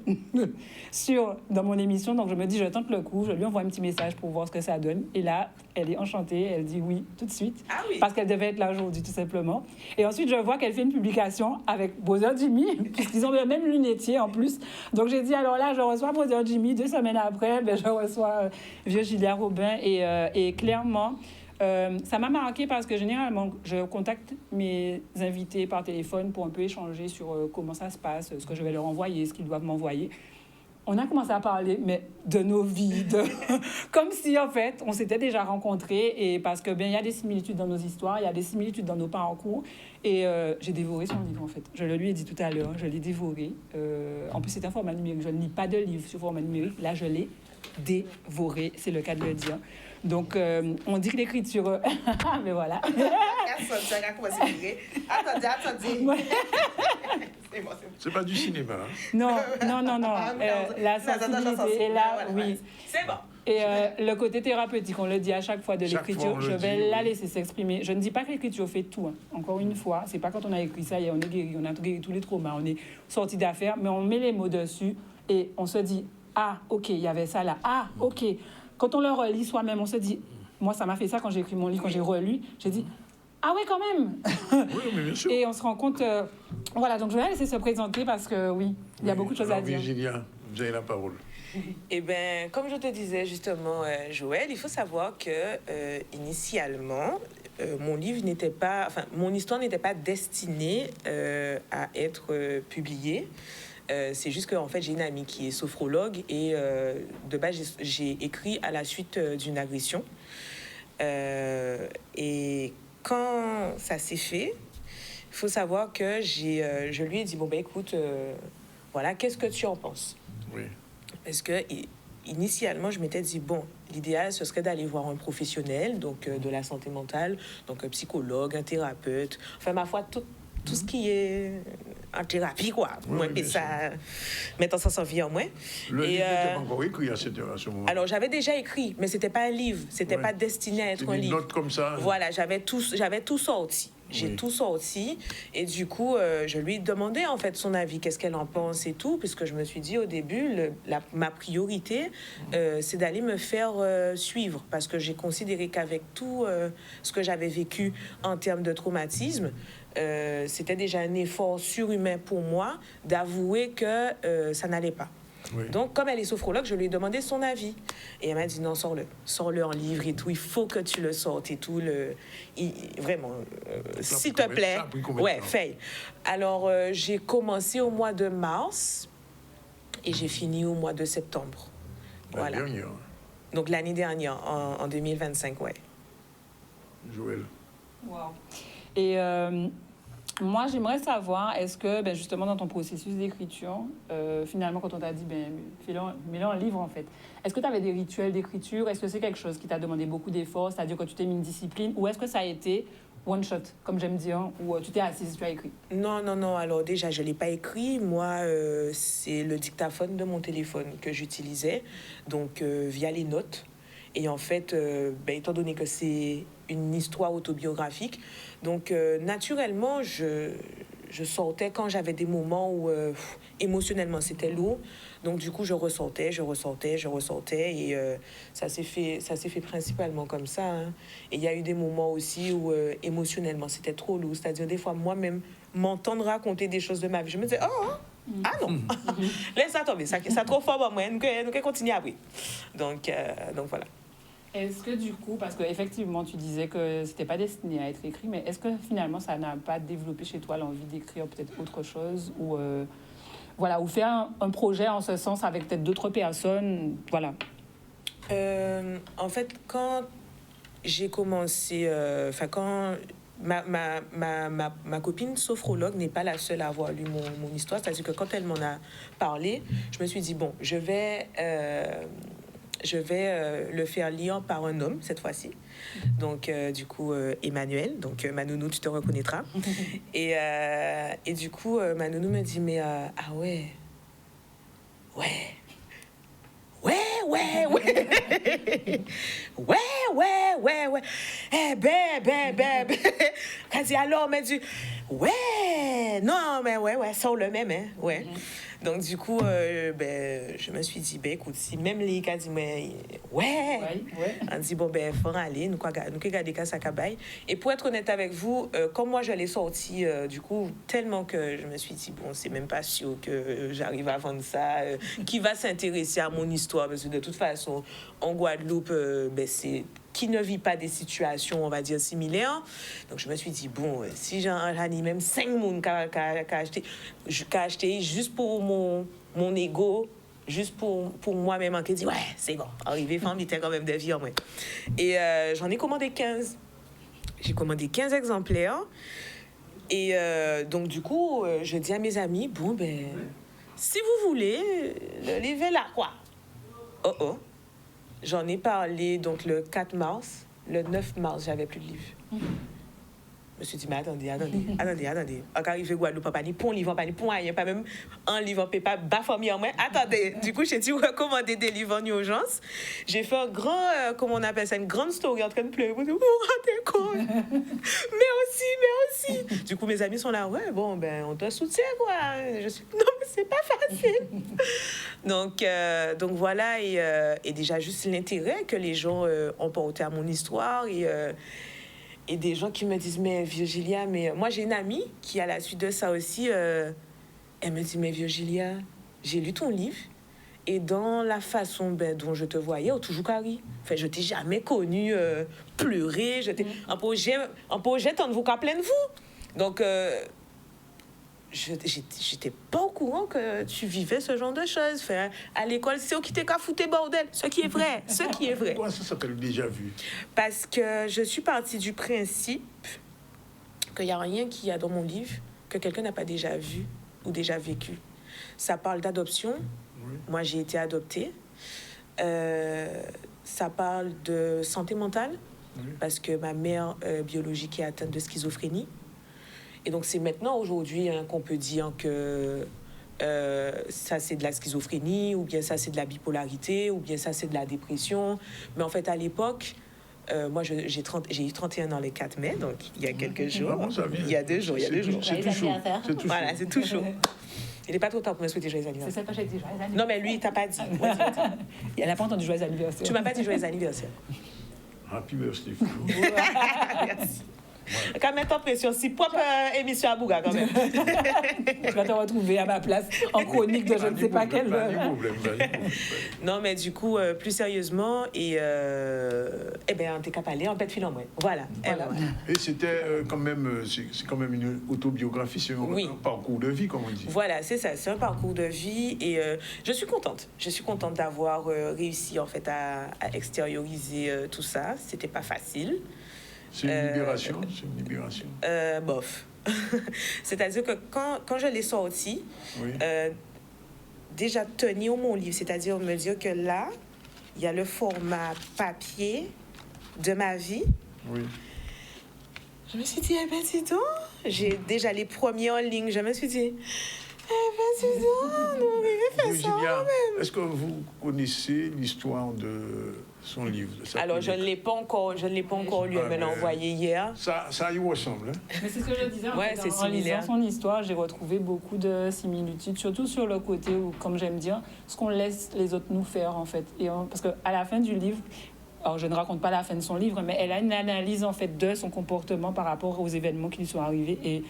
dans mon émission, donc je me dis, je tente le coup, je lui envoie un petit message pour voir ce que ça donne, et là, elle est enchantée, elle dit oui tout de suite, parce qu'elle devait être là aujourd'hui, tout simplement. Et ensuite, je vois qu'elle fait une publication avec Brother Jimmy, puisqu'ils ont le même lunetier en plus. Donc j'ai dit, alors là, je reçois Brother Jimmy, 2 semaines après, je reçois Virginia Robin, et clairement, ça m'a marqué parce que généralement, je contacte mes invités par téléphone pour un peu échanger sur comment ça se passe, ce que je vais leur envoyer, ce qu'ils doivent m'envoyer. On a commencé à parler de nos vies, comme si, en fait, on s'était déjà rencontrés. Et parce que il y a des similitudes dans nos histoires, il y a des similitudes dans nos parcours. Et j'ai dévoré son livre, en fait. Je le lui ai dit tout à l'heure, je l'ai dévoré. En plus, c'est un format numérique. Je ne lis pas de livre sur format numérique. Là, je l'ai dévoré, c'est le cas de le dire. Donc, on dit que l'écriture... mais voilà. Attendez. C'est pas du cinéma. Hein. Non. La sensibilité est là, oui. C'est bon. Et le côté thérapeutique, on le dit à chaque fois de l'écriture, je vais la laisser s'exprimer. Je ne dis pas que l'écriture fait tout. Hein. Encore une fois, c'est pas quand on a écrit ça, on est guéri, on a guéri tous les traumas, on est sorti d'affaires, mais on met les mots dessus et on se dit, ah, ok, il y avait ça là. Ah, ok. Quand on le relit soi-même, on se dit, moi, ça m'a fait ça quand j'ai écrit mon livre, quand j'ai relu, j'ai dit, Ah oui, quand même. Oui, mais bien sûr. Et on se rend compte... voilà, donc je vais la laisser se présenter parce que oui, il y a beaucoup de choses à dire. Virginia, vous avez la parole. Eh bien, comme je te disais justement, Joël, il faut savoir que initialement, mon livre n'était pas, enfin, mon histoire n'était pas destinée à être publiée. C'est juste qu'en fait, j'ai une amie qui est sophrologue et de base, j'ai écrit à la suite d'une agression. Et quand ça s'est fait, il faut savoir que je lui ai dit, bon, ben écoute, voilà, qu'est-ce que tu en penses? Oui. Parce que initialement, je m'étais dit, bon, l'idéal, ce serait d'aller voir un professionnel, donc de la santé mentale, donc un psychologue, un thérapeute, enfin, ma foi, tout ce qui est en thérapie, quoi. Oui, Moi, oui, mais ça, mettant ça sans vie en moi. Le livre n'était pas encore écrit à ce moment. Alors, j'avais déjà écrit, mais c'était pas un livre, c'était pas destiné à être un livre. Une note comme ça. Voilà, j'avais tout sorti. J'ai tout sorti et du coup, je lui ai demandé en fait son avis, qu'est-ce qu'elle en pense et tout, puisque je me suis dit au début, ma priorité, c'est d'aller me faire suivre, parce que j'ai considéré qu'avec tout ce que j'avais vécu en termes de traumatisme, c'était déjà un effort surhumain pour moi d'avouer que ça n'allait pas. Oui. Donc, comme elle est sophrologue, je lui ai demandé son avis. Et elle m'a dit, non, sors-le en livre et tout. Il faut que tu le sortes et tout. Vraiment, s'il te plaît. Ouais, fais. Alors, j'ai commencé au mois de mars et j'ai fini au mois de septembre. Voilà. L'année dernière. Donc, l'année dernière, en 2025, ouais. Joël. Wow. Et... moi, j'aimerais savoir, est-ce que, ben, justement, dans ton processus d'écriture, finalement, quand on t'a dit, ben, mets-le en livre, en fait, est-ce que tu avais des rituels d'écriture? Est-ce que c'est quelque chose qui t'a demandé beaucoup d'efforts, c'est-à-dire que tu t'es mis une discipline? Ou est-ce que ça a été one shot, comme j'aime dire, où tu t'es assise, tu as écrit? Non. Alors, déjà, je ne l'ai pas écrit. Moi, c'est le dictaphone de mon téléphone que j'utilisais, donc via les notes. Et en fait, ben, étant donné que c'est une histoire autobiographique, donc naturellement, je sortais quand j'avais des moments où émotionnellement c'était lourd. Donc du coup, je ressortais. Et ça s'est fait principalement comme ça. Hein. Et il y a eu des moments aussi où émotionnellement c'était trop lourd. C'est-à-dire des fois, moi-même, m'entendre raconter des choses de ma vie, je me disais, ah non, laisse ça tomber, ça trop fort pour moi, nous continuer après. Donc voilà. Est-ce que du coup, parce qu'effectivement, tu disais que c'était pas destiné à être écrit, mais est-ce que finalement, ça n'a pas développé chez toi l'envie d'écrire peut-être autre chose ou voilà, ou faire un projet en ce sens avec peut-être d'autres personnes, voilà. En fait, quand j'ai commencé, quand ma copine sophrologue n'est pas la seule à avoir lu mon histoire, c'est-à-dire que quand elle m'en a parlé, je me suis dit, bon, je vais le faire lire par un homme cette fois-ci. Donc, du coup, Emmanuel. Donc, Manounou, tu te reconnaîtras. Et du coup, Manounou me dit, mais ah ouais. Eh ben. Quand dit alors, mais du non, mais ouais, ça le même, hein, ouais. Donc, du coup, je me suis dit, écoute, si même les gars disent, on dit, bon, faut aller, nous garder ça cabaye. Et pour être honnête avec vous, comme moi, je l'ai sorti, du coup, tellement que je me suis dit, bon, c'est même pas sûr que j'arrive à vendre ça. Qui va s'intéresser à mon histoire? Parce que de toute façon, en Guadeloupe, c'est qui ne vit pas des situations, on va dire, similaires. Donc, je me suis dit, bon, si j'en ai même 5 personnes qui ont acheté juste pour mon ego, juste pour moi-même, qui dit, ouais, c'est bon, arrivé, femme, il était quand même des vies en moi. Et j'en ai commandé 15. J'ai commandé 15 exemplaires. Et donc, du coup, je dis à mes amis, bon, si vous voulez, le livre est là, quoi. J'en ai parlé donc le 4 mars. Le 9 mars, j'avais plus de livre. Je me suis dit, mais attendez. Quand arrivé Guadeloupe, pas ni pour un livre, pas ni pour rien, pas même un livre, pas bas famille en moi. Attendez, du coup, j'ai dû recommander des livres en urgence. J'ai fait un grand, comment on appelle ça, une grande story en train de pleurer. Vous vous rendez compte? Mais aussi. Du coup, mes amis sont là, ouais, bon, on te soutient, quoi. Je suis, non, mais c'est pas facile. Donc voilà, et déjà juste l'intérêt que les gens ont porté à mon histoire Et des gens qui me disent, mais Virgilia, mais moi j'ai une amie qui, à la suite de ça aussi, elle me dit, mais Virgilia, j'ai lu ton livre et dans la façon dont je te voyais, au toujours carré. Enfin, je t'ai jamais connu pleurer, en projet, tant de vous qu'à plein de vous. Donc, j'étais pas au courant que tu vivais ce genre de choses. Enfin, à l'école, c'est eux qui t'es qu'à foutre bordel. Ce qui est vrai, ce qui est vrai. Pourquoi ça s'appelle déjà vu? Parce que je suis partie du principe qu'il n'y a rien qu'il y a dans mon livre que quelqu'un n'a pas déjà vu ou déjà vécu. Ça parle d'adoption. Oui. Moi, j'ai été adoptée. Ça parle de santé mentale, oui. Parce que ma mère biologique est atteinte de schizophrénie. Et donc, c'est maintenant, aujourd'hui, qu'on peut dire que ça, c'est de la schizophrénie, ou bien ça, c'est de la bipolarité, ou bien ça, c'est de la dépression. Mais en fait, à l'époque, moi, j'ai eu 31 ans le 4 mai, donc il y a quelques jours. Il y a 2 jours, C'est tout chaud. Voilà, c'est tout chaud. Il n'est pas trop tard pour me souhaiter joyeux anniversaire. C'est ça que j'ai dit, joyeux anniversaire. Non, mais lui, il t'a pas dit. Elle n'a pas entendu joyeux anniversaire. Tu m'as pas dit joyeux anniversaire. Happy birthday. Merci. Voilà. Quand même, en pression, si propre émission à Bouga, quand même. Je vais te retrouver à ma place en chronique de je ne sais pas quelle. Non, mais du coup, plus sérieusement, et ben, t'es capable d'aller en pète filant, moi. Voilà. Et c'était quand même, c'est quand même une autobiographie, c'est un parcours de vie, comme on dit. Voilà, c'est ça, c'est un parcours de vie, et je suis contente. Je suis contente d'avoir réussi, en fait, à extérioriser tout ça. C'était pas facile. C'est une libération, bof. C'est-à-dire que quand je l'ai sorti, oui. Déjà tenir mon livre, c'est-à-dire me dire que là, il y a le format papier de ma vie. Oui. Je me suis dit, eh ben, dis donc, j'ai déjà les premiers en ligne, je me suis dit, eh ben, dis donc, nous, on vivait faire ça même. Est-ce que vous connaissez l'histoire de son livre? Alors, je ne l'ai pas encore lu, elle me l'a envoyé hier. Ça y ressemble, hein? Mais c'est ce que je disais, en lisant son histoire, j'ai retrouvé beaucoup de similitudes, surtout sur le côté où, comme j'aime dire, ce qu'on laisse les autres nous faire, en fait. Parce qu'à la fin du livre, alors je ne raconte pas la fin de son livre, mais elle a une analyse, en fait, de son comportement par rapport aux événements qui lui sont arrivés. Et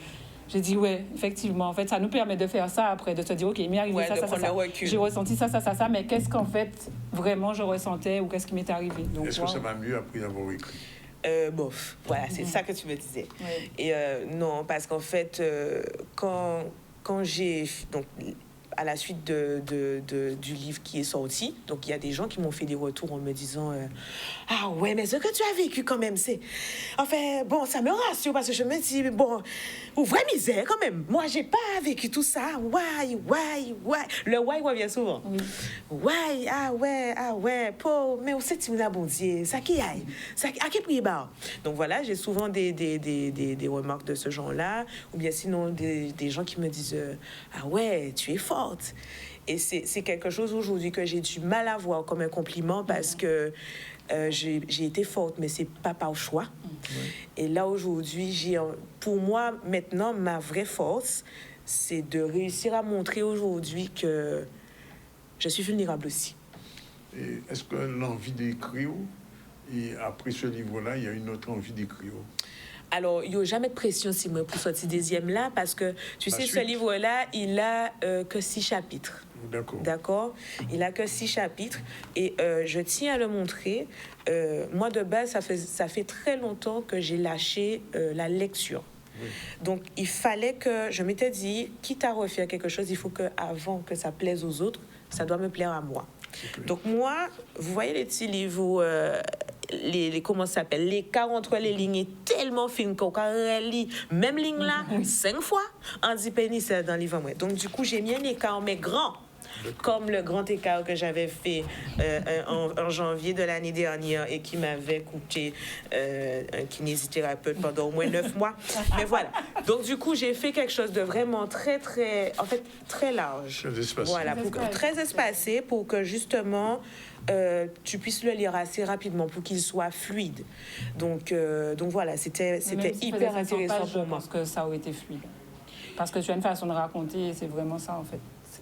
j'ai dit, ouais, effectivement, en fait, ça nous permet de faire ça après, de se dire, OK, il m'est arrivé ça. J'ai ressenti ça, mais qu'est-ce qu'en fait, vraiment, je ressentais ou qu'est-ce qui m'est arrivé? Donc, est-ce que ça va mieux après avoir écrit? Bof, voilà, c'est ça que tu me disais. Ouais. Et non, parce qu'en fait, quand j'ai... Donc, à la suite du livre qui est sorti, donc il y a des gens qui m'ont fait des retours en me disant ah ouais, mais ce que tu as vécu quand même, c'est... Enfin, bon, ça me rassure parce que je me dis, bon, vraie misère quand même. Moi, j'ai pas vécu tout ça. Why. Le why revient souvent. Oui. Why, ah ouais, pauvre, mais on sait que tu m'as bon Dieu, ça qui aille, ça à quel prix bas. Donc voilà, j'ai souvent des remarques de ce genre-là, ou bien sinon des gens qui me disent ah ouais, tu es forte. Et c'est quelque chose aujourd'hui que j'ai du mal à voir comme un compliment parce que j'ai été forte, mais c'est pas par choix. Et là, aujourd'hui, pour moi, maintenant, ma vraie force, c'est de réussir à montrer aujourd'hui que je suis vulnérable aussi. Et est-ce que l'envie d'écrire, et après ce livre-là, il y a une autre envie d'écrire? Alors, il n'y a jamais de pression si moi pour sortir deuxième là, parce que tu sais, ce livre-là, il a que 6 chapitres. D'accord. Il a que 6 chapitres et je tiens à le montrer. Moi, de base, ça fait très longtemps que j'ai lâché la lecture. Oui. Donc, il fallait que... Je m'étais dit, quitte à refaire quelque chose, il faut qu'avant que ça plaise aux autres, ça doit me plaire à moi. Okay. Donc, moi, vous voyez les petits livres où... comment ça s'appelle, l'écart entre les lignes est tellement fin qu'on lit même ligne là 5 fois en 10 pénis dans le livre. Donc du coup j'ai mis un écart mais grand, comme le grand écart que j'avais fait en janvier de l'année dernière et qui m'avait coûté un kinésithérapeute pendant au moins 9 mois. Mais voilà. Donc du coup j'ai fait quelque chose de vraiment très large. Très espacé. Voilà, très espacé pour que justement tu puisses le lire assez rapidement pour qu'il soit fluide. Donc voilà, c'était hyper intéressant pour moi. Je pense que ça aurait été fluide. Parce que tu as une façon de raconter et c'est vraiment ça en fait.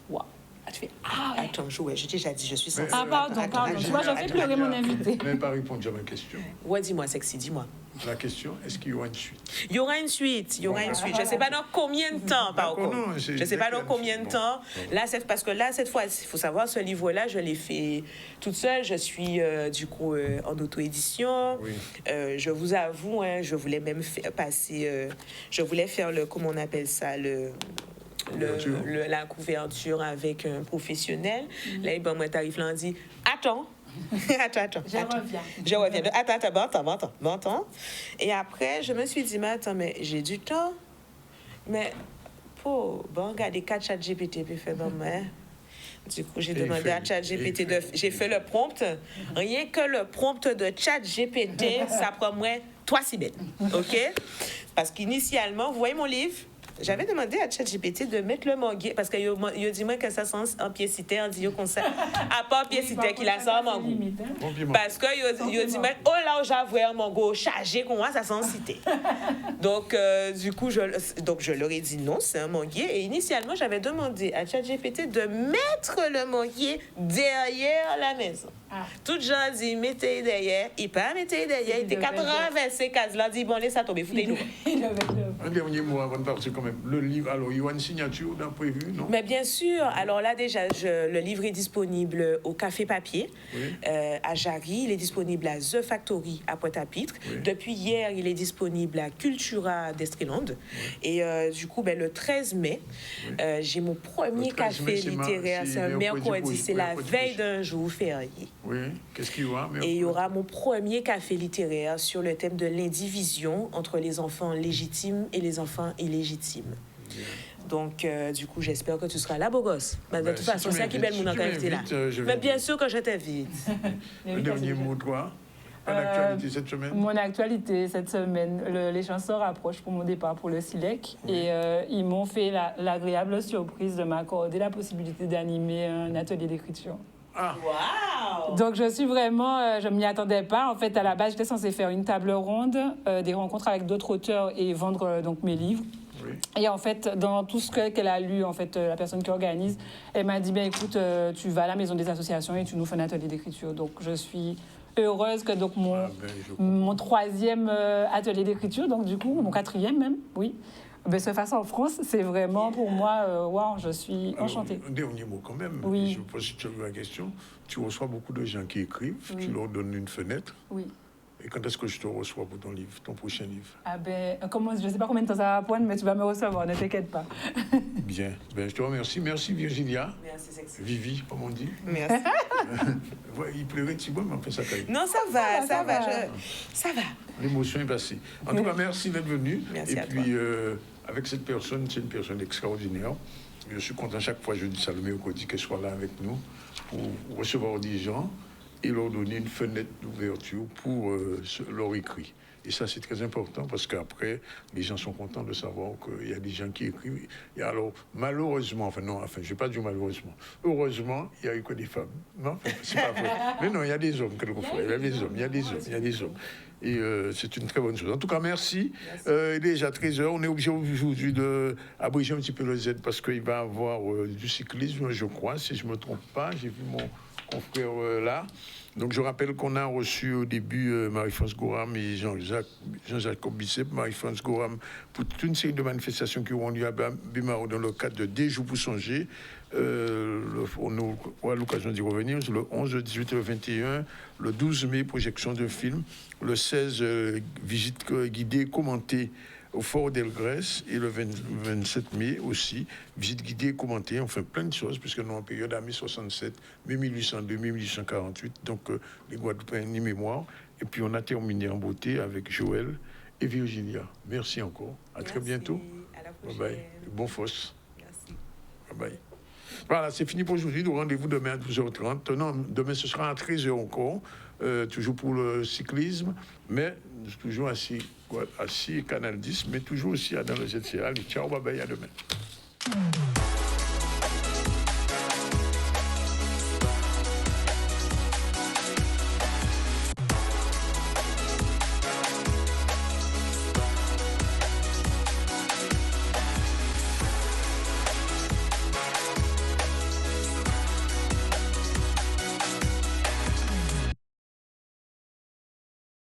Waouh. Tu fais, ah, attends, j'ai déjà dit, je suis censée. Ah, pardon. Tu vois, j'en fais pleurer mon invité. Je n'ai pas répondu à ma question. Ouais, dis-moi, sexy, dis-moi. La question, est-ce qu'il y aura une suite? Il y aura une suite, il y aura une suite. Je ne sais pas dans combien de temps, par contre. Je ne sais pas dans combien de temps. Là, parce que là, cette fois, il faut savoir, ce livre-là, je l'ai fait toute seule. Je suis, du coup, en auto-édition. Oui. Je vous avoue, hein, je voulais même je voulais faire comment on appelle ça, la couverture avec un professionnel. Là, moi, t'arrives là, on dit, attends. Attends. Je reviens. Attends, bon. Et après, je me suis dit, mais attends, mais j'ai du temps. Mais, regardez, 4 ChatGPT, puis fait, hein. Du coup, j'ai demandé à ChatGPT j'ai fait le prompt. Rien que le prompt de ChatGPT, ça prend moins 3 semaines. OK? Parce qu'initialement, vous voyez mon livre? J'avais demandé à ChatGPT de mettre le manguier, parce qu'il a dit moi que ça sent en piécité, on dit qu'on sait, à part piécité qu'il a ça en mango. Parce qu'il a dit moi, oh là, j'avouais un mango chargé qu'on a, ça sent en cité. Donc, du coup, je leur ai dit non, c'est un manguier. Et initialement, j'avais demandé à ChatGPT de mettre le manguier derrière la maison. Tout le gens dit, mettez derrière. Il pas mettez derrière. Il était 80 cases-là, dit, bon, laissez ça tomber, foutez-nous. Un dernier mot avant de partir quand même. Le livre, alors, il y a une signature d'un prévu, non? Mais bien sûr. Alors là, déjà, le livre est disponible au Café Papier, à Jarry. Il est disponible à The Factory, à Pointe-à-Pitre. Depuis hier, il est disponible à Cultura d'Estreland. Et du coup, le 13 mai, j'ai mon premier café littéraire. C'est un mercredi. C'est la veille d'un jour férié. Oui, qu'est-ce qu'il y aura? Et il y aura mon premier café littéraire sur le thème de l'indivision entre les enfants légitimes et les enfants illégitimes. Donc, du coup, j'espère que tu seras là, beau gosse. Mais de toute façon, c'est qui belle mon invité là. Mais bien sûr que je t'invite. Un dernier mot, toi? L'actualité cette semaine? Mon actualité cette semaine, les chansons rapprochent pour mon départ pour le SILEC. Et ils m'ont fait l'agréable surprise de m'accorder la possibilité d'animer un atelier d'écriture. Ah. Wow! Donc, je suis vraiment... je ne m'y attendais pas. En fait, à la base, j'étais censée faire une table ronde, des rencontres avec d'autres auteurs et vendre donc mes livres. Oui. Et en fait, dans tout ce qu'elle a lu, en fait, la personne qui organise, elle m'a dit, écoute, tu vas à la maison des associations et tu nous fais un atelier d'écriture. Donc, je suis heureuse que donc, mon 3e atelier d'écriture, donc du coup, mon 4e même, oui, se fasse en France. C'est vraiment pour moi, waouh, je suis enchantée. Un dernier mot quand même. Oui. Je pose si tu as la question. Tu reçois beaucoup de gens qui écrivent, tu leur donnes une fenêtre. Oui. Et quand est-ce que je te reçois pour ton livre, ton prochain livre? Je ne sais pas combien de temps ça va prendre, mais tu vas me recevoir, ne t'inquiète pas. Bien. Je te remercie. Merci Virginia. Merci, sexy. Vivi, comme on dit. Merci. Il pleurait petit peu, mais on fait ça quand même. Non, ça va. Ça va. L'émotion est passée. En tout cas, merci d'être venu. Merci à toi. Et puis, avec cette personne, c'est une personne extraordinaire. Je suis content chaque fois, je dis ça le mercredi, qu'elle soit là avec nous pour recevoir des gens et leur donner une fenêtre d'ouverture pour leur écrit. Et ça, c'est très important parce qu'après, les gens sont contents de savoir qu'il y a des gens qui écrivent. Et alors, malheureusement, je ne vais pas dire malheureusement, heureusement, il n'y a eu que des femmes. Non, c'est pas vrai. Mais non, il y a des hommes, quelquefois. Il y a des hommes. Et c'est une très bonne chose. En tout cas, merci. Il est déjà 13h. On est obligé aujourd'hui d'abréger un petit peu le Z parce qu'il va y avoir du cyclisme, je crois, si je ne me trompe pas. J'ai vu mon confrère là. Donc, je rappelle qu'on a reçu au début Marie-France Goram et Jean-Jacques Bicep. Marie-France Goram pour toute une série de manifestations qui auront lieu à Bimao dans le cadre de Des jours pour songer. On aura l'occasion d'y revenir. Le 11, le 18 et le 21, le 12 mai, projection de film. Le 16, visite guidée commentée au Fort d'Elgrès, et le 27 mai aussi, visite guidée et commentée, on fait plein de choses, puisque nous, en période à mai 67, mai 1802, mai 1848, donc les Guadeloupéens ni mémoire. Et puis on a terminé en beauté avec Joël et Virginia. Merci encore. À très bientôt. À la prochaine. Bye bye. Bon fosse. Merci. Bye bye. Voilà, c'est fini pour aujourd'hui. Nous rendez-vous demain à 12h30. Non, demain ce sera à 13h encore, toujours pour le cyclisme, mais toujours assis Canal 10, mais toujours aussi dans le ZCA. Allez, ciao, bye bye, à demain.